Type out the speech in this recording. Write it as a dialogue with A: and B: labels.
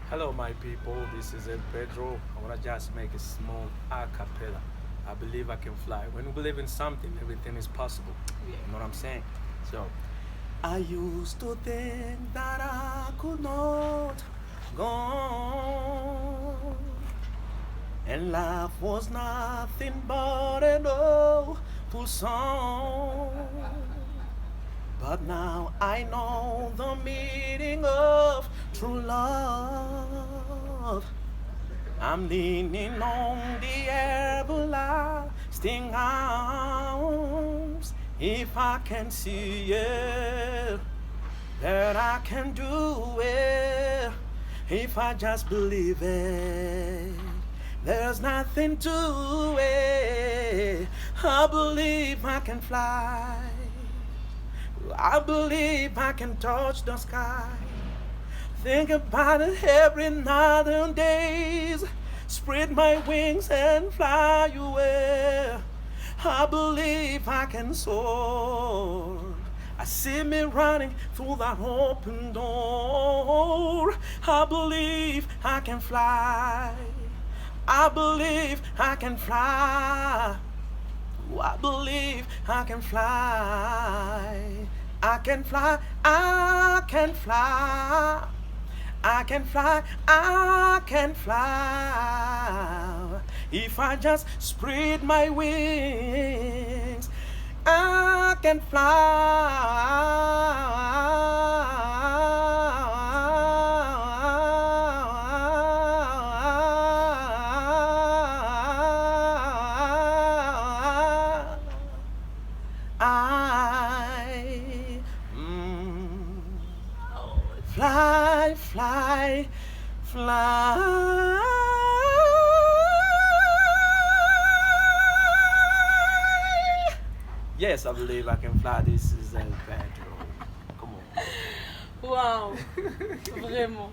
A: Hello, my people. This is El Pedro. I want to just make a small a cappella. I believe I can fly. When you believe in something, everything is possible. You know what I'm saying? So, I used to think that I could not go on, and life was nothing but an awful song. But now I know the meaning of true love. I'm leaning on the everlasting arms. If I can see it, that I can do it. If I just believe it, there's nothing to it. I believe I can fly. I believe I can touch the sky. Think about it every night and days. Spread my wings and fly away. I believe I can soar. I see me running through that open door. I believe I can fly. I believe I can fly. I believe I can fly. I can fly. I can fly. I can fly. I can fly. If I just spread my wings, I can fly. I fly, fly, fly. Yes, I believe I can fly. This is El Pedro. Come on.
B: Waouh, vraiment.